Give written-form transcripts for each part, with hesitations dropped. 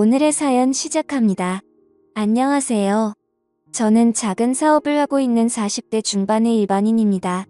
오늘의 사연 시작합니다. 안녕하세요. 저는 작은 사업을 하고 있는 40대 중반의 일반인입니다.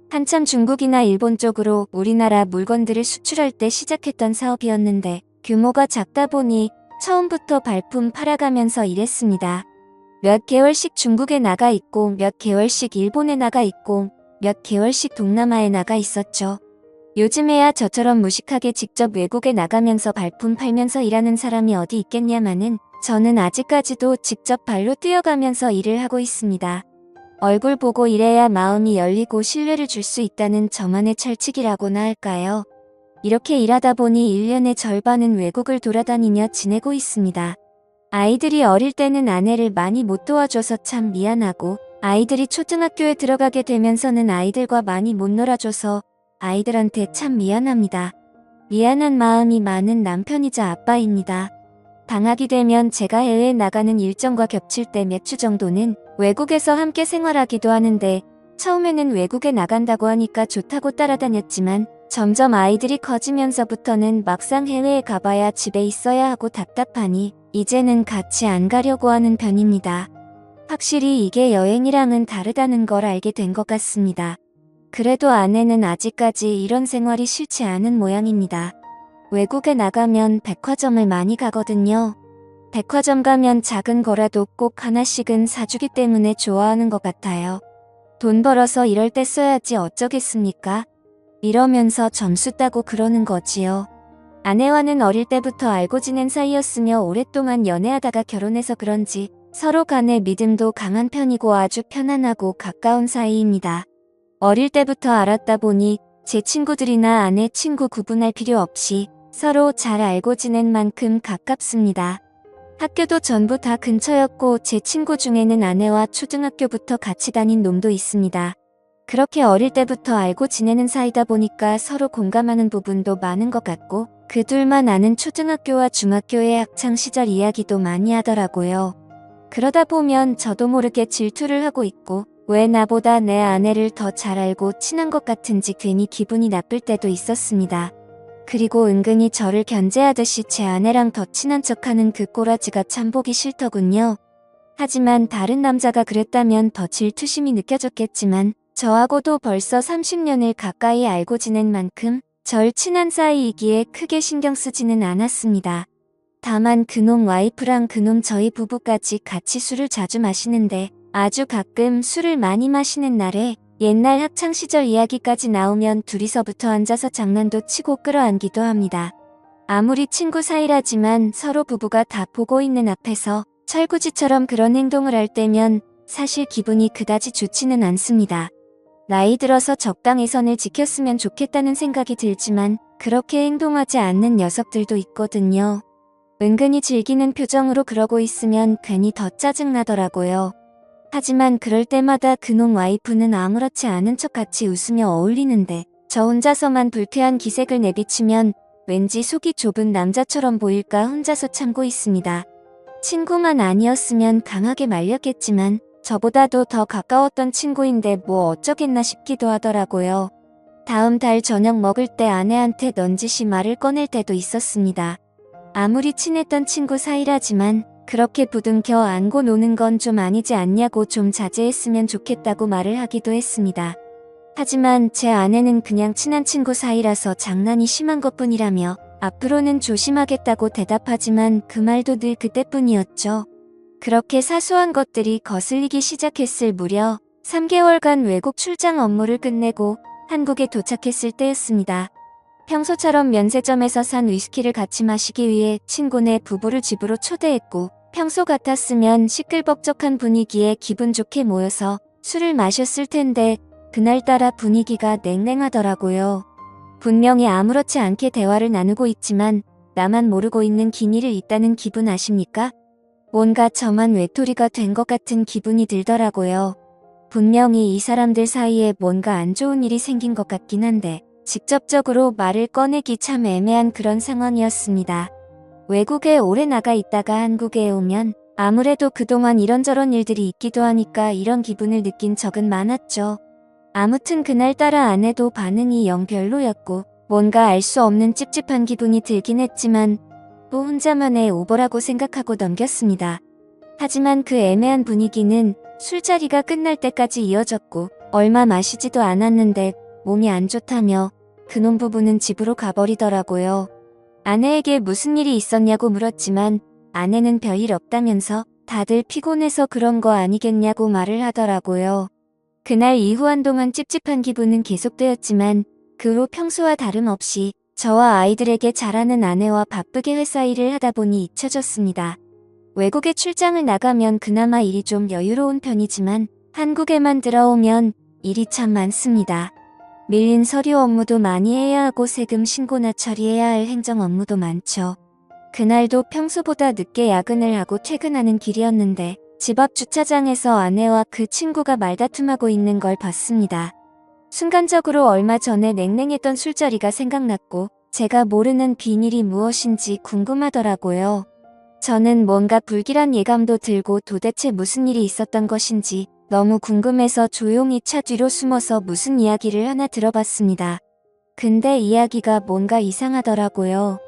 한참 중국이나 일본 쪽으로 우리나라 물건들을 수출할 때 시작했던 사업이었는데 규모가 작다 보니 처음부터 발품 팔아가면서 일했습니다. 몇 개월씩 중국에 나가 있고 몇 개월씩 일본에 나가 있고 몇 개월씩 동남아에 나가 있었죠. 요즘에야 저처럼 무식하게 직접 외국에 나가면서 발품 팔면서 일하는 사람이 어디 있겠냐마는 저는 아직까지도 직접 발로 뛰어가면서 일을 하고 있습니다. 얼굴 보고 일해야 마음이 열리고 신뢰를 줄 수 있다는 저만의 철칙이라고나 할까요? 이렇게 일하다 보니 1년의 절반은 외국을 돌아다니며 지내고 있습니다. 아이들이 어릴 때는 아내를 많이 못 도와줘서 참 미안하고 아이들이 초등학교에 들어가게 되면서는 아이들과 많이 못 놀아줘서 아이들한테 참 미안합니다. 미안한 마음이 많은 남편이자 아빠입니다. 방학이 되면 제가 해외에 나가는 일정과 겹칠 때 몇 주 정도는 외국에서 함께 생활하기도 하는데 처음에는 외국에 나간다고 하니까 좋다고 따라다녔지만 점점 아이들이 커지면서부터는 막상 해외에 가봐야 집에 있어야 하고 답답하니 이제는 같이 안 가려고 하는 편입니다. 확실히 이게 여행이랑은 다르다는 걸 알게 된 것 같습니다. 그래도 아내는 아직까지 이런 생활이 싫지 않은 모양입니다. 외국에 나가면 백화점을 많이 가거든요. 백화점 가면 작은 거라도 꼭 하나씩은 사주기 때문에 좋아하는 것 같아요. 돈 벌어서 이럴 때 써야지 어쩌겠습니까? 이러면서 점수 따고 그러는 거지요. 아내와는 어릴 때부터 알고 지낸 사이였으며 오랫동안 연애하다가 결혼해서 그런지 서로 간의 믿음도 강한 편이고 아주 편안하고 가까운 사이입니다. 어릴 때부터 알았다 보니 제 친구들이나 아내 친구 구분할 필요 없이 서로 잘 알고 지낸 만큼 가깝습니다. 학교도 전부 다 근처였고 제 친구 중에는 아내와 초등학교부터 같이 다닌 놈도 있습니다. 그렇게 어릴 때부터 알고 지내는 사이다 보니까 서로 공감하는 부분도 많은 것 같고 그 둘만 아는 초등학교와 중학교의 학창시절 이야기도 많이 하더라고요. 그러다 보면 저도 모르게 질투를 하고 있고 왜 나보다 내 아내를 더 잘 알고 친한 것 같은지 괜히 기분이 나쁠 때도 있었습니다. 그리고 은근히 저를 견제하듯이 제 아내랑 더 친한 척하는 그 꼬라지가 참 보기 싫더군요. 하지만 다른 남자가 그랬다면 더 질투심이 느껴졌겠지만 저하고도 벌써 30년을 가까이 알고 지낸 만큼 절 친한 사이이기에 크게 신경 쓰지는 않았습니다. 다만 그놈 와이프랑 그놈 저희 부부까지 같이 술을 자주 마시는데 아주 가끔 술을 많이 마시는 날에 옛날 학창시절 이야기까지 나오면 둘이서 붙어 앉아서 장난도 치고 끌어안기도 합니다. 아무리 친구 사이라지만 서로 부부가 다 보고 있는 앞에서 철구지처럼 그런 행동을 할 때면 사실 기분이 그다지 좋지는 않습니다. 나이 들어서 적당히 선을 지켰으면 좋겠다는 생각이 들지만 그렇게 행동하지 않는 녀석들도 있거든요. 은근히 즐기는 표정으로 그러고 있으면 괜히 더 짜증나더라고요. 하지만 그럴 때마다 그놈 와이프는 아무렇지 않은 척 같이 웃으며 어울리는데 저 혼자서만 불쾌한 기색을 내비치면 왠지 속이 좁은 남자처럼 보일까 혼자서 참고 있습니다. 친구만 아니었으면 강하게 말렸겠지만 저보다도 더 가까웠던 친구인데 뭐 어쩌겠나 싶기도 하더라고요. 다음 달 저녁 먹을 때 아내한테 넌지시 말을 꺼낼 때도 있었습니다. 아무리 친했던 친구 사이라지만 그렇게 부둥켜 안고 노는 건 좀 아니지 않냐고 좀 자제했으면 좋겠다고 말을 하기도 했습니다. 하지만 제 아내는 그냥 친한 친구 사이라서 장난이 심한 것뿐이라며 앞으로는 조심하겠다고 대답하지만 그 말도 늘 그때뿐이었죠. 그렇게 사소한 것들이 거슬리기 시작했을 무려 3개월간 외국 출장 업무를 끝내고 한국에 도착했을 때였습니다. 평소처럼 면세점에서 산 위스키를 같이 마시기 위해 친구네 부부를 집으로 초대했고 평소 같았으면 시끌벅적한 분위기에 기분 좋게 모여서 술을 마셨을 텐데 그날따라 분위기가 냉랭하더라고요. 분명히 아무렇지 않게 대화를 나누고 있지만 나만 모르고 있는 기미를 있다는 기분 아십니까? 뭔가 저만 외톨이가 된 것 같은 기분이 들더라고요. 분명히 이 사람들 사이에 뭔가 안 좋은 일이 생긴 것 같긴 한데 직접적으로 말을 꺼내기 참 애매한 그런 상황이었습니다. 외국에 오래 나가 있다가 한국에 오면 아무래도 그동안 이런저런 일들이 있기도 하니까 이런 기분을 느낀 적은 많았죠. 아무튼 그날따라 아내도 반응이 영 별로였고 뭔가 알 수 없는 찝찝한 기분이 들긴 했지만 또 혼자만의 오버라고 생각하고 넘겼습니다. 하지만 그 애매한 분위기는 술자리가 끝날 때까지 이어졌고 얼마 마시지도 않았는데 몸이 안 좋다며 그놈 부부는 집으로 가버리더라고요. 아내에게 무슨 일이 있었냐고 물었지만 아내는 별일 없다면서 다들 피곤해서 그런 거 아니겠냐고 말을 하더라고요. 그날 이후 한동안 찝찝한 기분은 계속되었지만 그 후 평소와 다름없이 저와 아이들에게 잘하는 아내와 바쁘게 회사 일을 하다 보니 잊혀졌습니다. 외국에 출장을 나가면 그나마 일이 좀 여유로운 편이지만 한국에만 들어오면 일이 참 많습니다. 밀린 서류 업무도 많이 해야 하고 세금 신고나 처리해야 할 행정 업무도 많죠. 그날도 평소보다 늦게 야근을 하고 퇴근하는 길이었는데 집 앞 주차장에서 아내와 그 친구가 말다툼하고 있는 걸 봤습니다. 순간적으로 얼마 전에 냉랭했던 술자리가 생각났고 제가 모르는 비밀이 무엇인지 궁금하더라고요. 저는 뭔가 불길한 예감도 들고 도대체 무슨 일이 있었던 것인지 너무 궁금해서 조용히 차 뒤로 숨어서 무슨 이야기를 하나 들어봤습니다. 근데 이야기가 뭔가 이상하더라고요.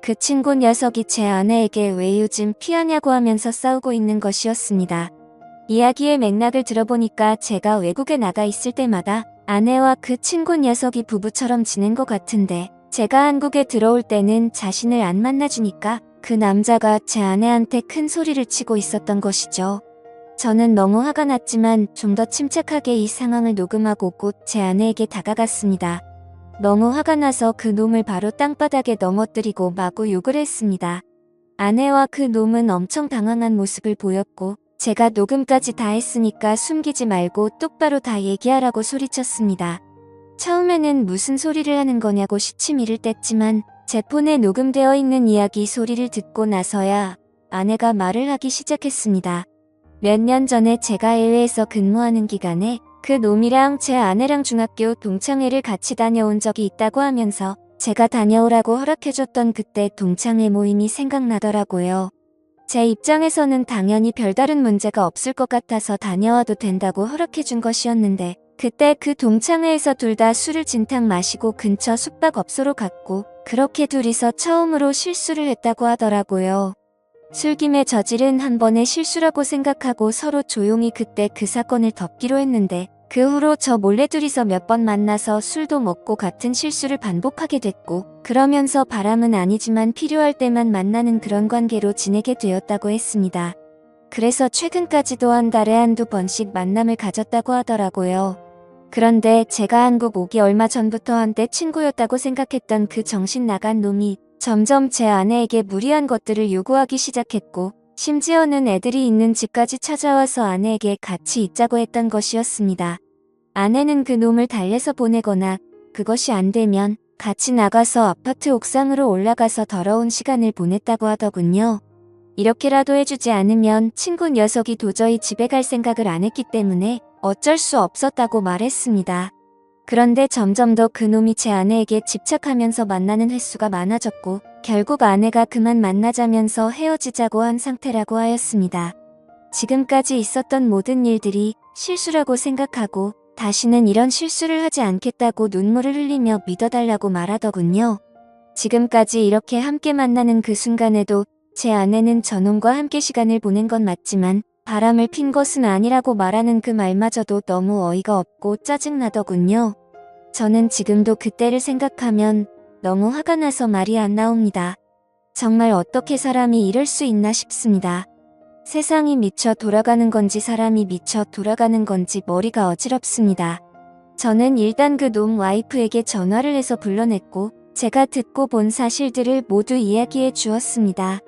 그 친구 녀석이 제 아내에게 왜 요즘 피하냐고 하면서 싸우고 있는 것이었습니다. 이야기의 맥락을 들어보니까 제가 외국에 나가 있을 때마다 아내와 그 친구 녀석이 부부처럼 지낸 것 같은데 제가 한국에 들어올 때는 자신을 안 만나주니까 그 남자가 제 아내한테 큰 소리를 치고 있었던 것이죠. 저는 너무 화가 났지만 좀 더 침착하게 이 상황을 녹음하고 곧 제 아내에게 다가갔습니다. 너무 화가 나서 그 놈을 바로 땅바닥에 넘어뜨리고 마구 욕을 했습니다. 아내와 그 놈은 엄청 당황한 모습을 보였고 제가 녹음까지 다 했으니까 숨기지 말고 똑바로 다 얘기하라고 소리쳤습니다. 처음에는 무슨 소리를 하는 거냐고 시치미를 뗐지만 제 폰에 녹음되어 있는 이야기 소리를 듣고 나서야 아내가 말을 하기 시작했습니다. 몇 년 전에 제가 해외에서 근무하는 기간에 그 놈이랑 제 아내랑 중학교 동창회를 같이 다녀온 적이 있다고 하면서 제가 다녀오라고 허락해줬던 그때 동창회 모임이 생각나더라고요. 제 입장에서는 당연히 별다른 문제가 없을 것 같아서 다녀와도 된다고 허락해준 것이었는데 그때 그 동창회에서 둘 다 술을 진탕 마시고 근처 숙박업소로 갔고 그렇게 둘이서 처음으로 실수를 했다고 하더라고요. 술김에 저지른 한 번의 실수라고 생각하고 서로 조용히 그때 그 사건을 덮기로 했는데 그 후로 저 몰래 둘이서 몇 번 만나서 술도 먹고 같은 실수를 반복하게 됐고 그러면서 바람은 아니지만 필요할 때만 만나는 그런 관계로 지내게 되었다고 했습니다. 그래서 최근까지도 한 달에 한두 번씩 만남을 가졌다고 하더라고요. 그런데 제가 한국 오기 얼마 전부터 한때 친구였다고 생각했던 그 정신 나간 놈이 점점 제 아내에게 무리한 것들을 요구하기 시작했고 심지어는 애들이 있는 집까지 찾아와서 아내에게 같이 있자고 했던 것이었습니다. 아내는 그 놈을 달래서 보내거나 그것이 안 되면 같이 나가서 아파트 옥상으로 올라가서 더러운 시간을 보냈다고 하더군요. 이렇게라도 해주지 않으면 친구 녀석이 도저히 집에 갈 생각을 안 했기 때문에 어쩔 수 없었다고 말했습니다. 그런데 점점 더 그놈이 제 아내에게 집착하면서 만나는 횟수가 많아졌고 결국 아내가 그만 만나자면서 헤어지자고 한 상태라고 하였습니다. 지금까지 있었던 모든 일들이 실수라고 생각하고 다시는 이런 실수를 하지 않겠다고 눈물을 흘리며 믿어달라고 말하더군요. 지금까지 이렇게 함께 만나는 그 순간에도 제 아내는 저놈과 함께 시간을 보낸 건 맞지만 바람을 핀 것은 아니라고 말하는 그 말마저도 너무 어이가 없고 짜증나더군요. 저는 지금도 그때를 생각하면 너무 화가 나서 말이 안 나옵니다. 정말 어떻게 사람이 이럴 수 있나 싶습니다. 세상이 미쳐 돌아가는 건지 사람이 미쳐 돌아가는 건지 머리가 어지럽습니다. 저는 일단 그 놈 와이프에게 전화를 해서 불러냈고 제가 듣고 본 사실들을 모두 이야기해 주었습니다.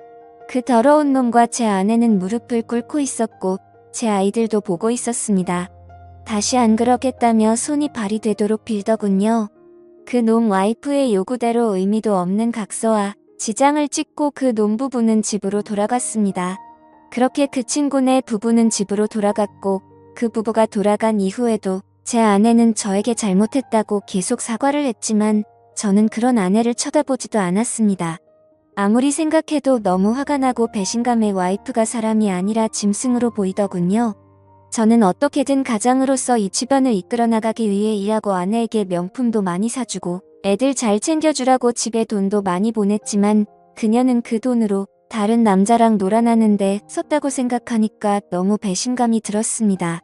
그 더러운 놈과 제 아내는 무릎을 꿇고 있었고 제 아이들도 보고 있었습니다. 다시 안 그러겠다며 손이 발이 되도록 빌더군요. 그 놈 와이프의 요구대로 의미도 없는 각서와 지장을 찍고 그 놈 부부는 집으로 돌아갔습니다. 그렇게 그 친구네 부부는 집으로 돌아갔고 그 부부가 돌아간 이후에도 제 아내는 저에게 잘못했다고 계속 사과를 했지만 저는 그런 아내를 쳐다보지도 않았습니다. 아무리 생각해도 너무 화가 나고 배신감에 와이프가 사람이 아니라 짐승으로 보이더군요. 저는 어떻게든 가장으로서 이 집안을 이끌어 나가기 위해 일하고 아내에게 명품도 많이 사주고 애들 잘 챙겨주라고 집에 돈도 많이 보냈지만 그녀는 그 돈으로 다른 남자랑 놀아나는데 썼다고 생각하니까 너무 배신감이 들었습니다.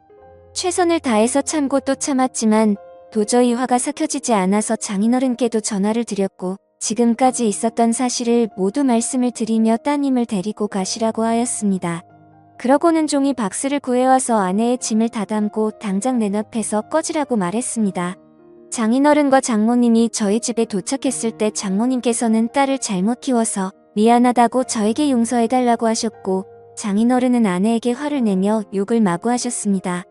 최선을 다해서 참고 또 참았지만 도저히 화가 삭혀지지 않아서 장인어른께도 전화를 드렸고 지금까지 있었던 사실을 모두 말씀을 드리며 따님을 데리고 가시라고 하였습니다. 그러고는 종이 박스를 구해와서 아내의 짐을 다담고 당장 내 앞에서 꺼지라고 말했습니다. 장인어른과 장모님이 저희 집에 도착했을 때 장모님께서는 딸을 잘못 키워서 미안하다고 저에게 용서해달라고 하셨고 장인어른은 아내에게 화를 내며 욕을 마구 하셨습니다.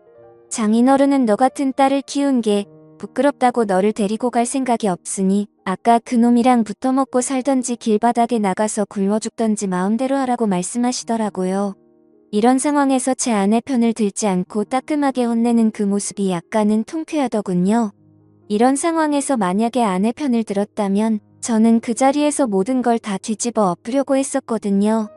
장인어른은 너 같은 딸을 키운 게 부끄럽다고 너를 데리고 갈 생각이 없으니 아까 그놈이랑 붙어먹고 살던지 길바닥에 나가서 굶어 죽던지 마음대로 하라고 말씀하시더라고요. 이런 상황에서 제 아내 편을 들지 않고 따끔하게 혼내는 그 모습이 약간은 통쾌하더군요. 이런 상황에서 만약에 아내 편을 들었다면 저는 그 자리에서 모든 걸 다 뒤집어 엎으려고 했었거든요.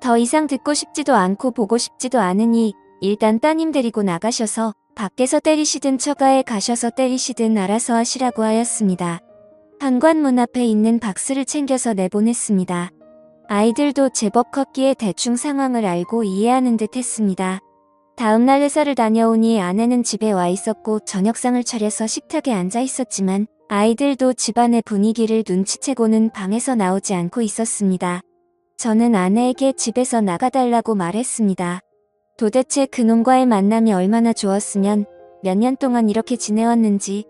더 이상 듣고 싶지도 않고 보고 싶지도 않으니 일단 따님 데리고 나가셔서 밖에서 때리시든 처가에 가셔서 때리시든 알아서 하시라고 하였습니다. 현관문 앞에 있는 박스를 챙겨서 내보냈습니다. 아이들도 제법 컸기에 대충 상황을 알고 이해하는 듯 했습니다. 다음날 회사를 다녀오니 아내는 집에 와 있었고 저녁상을 차려서 식탁에 앉아 있었지만 아이들도 집안의 분위기를 눈치채고는 방에서 나오지 않고 있었습니다. 저는 아내에게 집에서 나가달라고 말했습니다. 도대체 그놈과의 만남이 얼마나 좋았으면 몇 년 동안 이렇게 지내왔는지,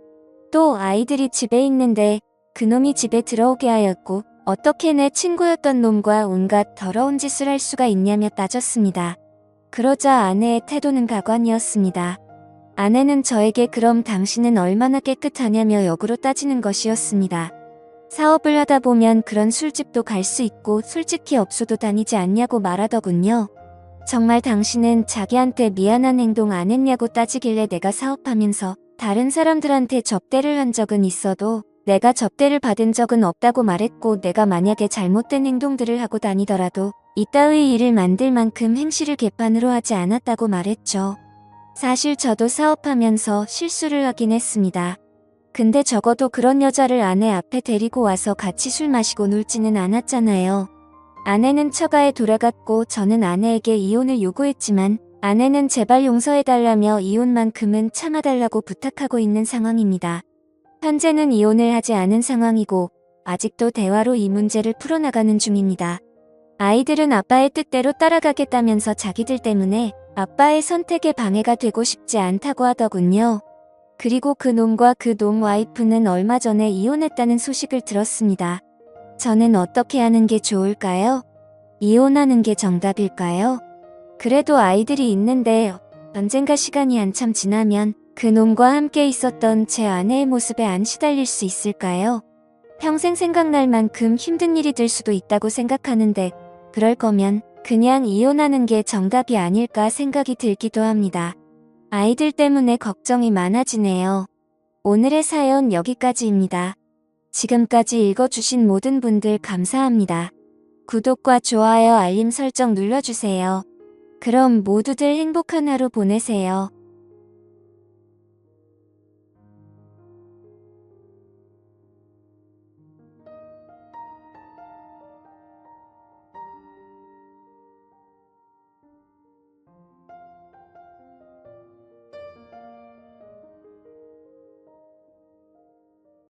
또 아이들이 집에 있는데 그놈이 집에 들어오게 하였고 어떻게 내 친구였던 놈과 온갖 더러운 짓을 할 수가 있냐며 따졌습니다. 그러자 아내의 태도는 가관이었습니다. 아내는 저에게 그럼 당신은 얼마나 깨끗하냐며 역으로 따지는 것이었습니다. 사업을 하다 보면 그런 술집도 갈 수 있고 솔직히 업소도 다니지 않냐고 말하더군요. 정말 당신은 자기한테 미안한 행동 안 했냐고 따지길래 내가 사업하면서 다른 사람들한테 접대를 한 적은 있어도 내가 접대를 받은 적은 없다고 말했고 내가 만약에 잘못된 행동들을 하고 다니더라도 이따의 일을 만들 만큼 행실을 개판으로 하지 않았다고 말했죠. 사실 저도 사업하면서 실수를 하긴 했습니다. 근데 적어도 그런 여자를 아내 앞에 데리고 와서 같이 술 마시고 놀지는 않았잖아요. 아내는 처가에 돌아갔고 저는 아내에게 이혼을 요구했지만 아내는 제발 용서해달라며 이혼만큼은 참아달라고 부탁하고 있는 상황입니다. 현재는 이혼을 하지 않은 상황이고 아직도 대화로 이 문제를 풀어나가는 중입니다. 아이들은 아빠의 뜻대로 따라가겠다면서 자기들 때문에 아빠의 선택에 방해가 되고 싶지 않다고 하더군요. 그리고 그 놈과 그 놈 와이프는 얼마 전에 이혼했다는 소식을 들었습니다. 저는 어떻게 하는 게 좋을까요? 이혼하는 게 정답일까요? 그래도 아이들이 있는데 언젠가 시간이 한참 지나면 그 놈과 함께 있었던 제 아내의 모습에 안 시달릴 수 있을까요? 평생 생각날 만큼 힘든 일이 될 수도 있다고 생각하는데 그럴 거면 그냥 이혼하는 게 정답이 아닐까 생각이 들기도 합니다. 아이들 때문에 걱정이 많아지네요. 오늘의 사연 여기까지입니다. 지금까지 읽어주신 모든 분들 감사합니다. 구독과 좋아요 알림 설정 눌러주세요. 그럼 모두들 행복한 하루 보내세요.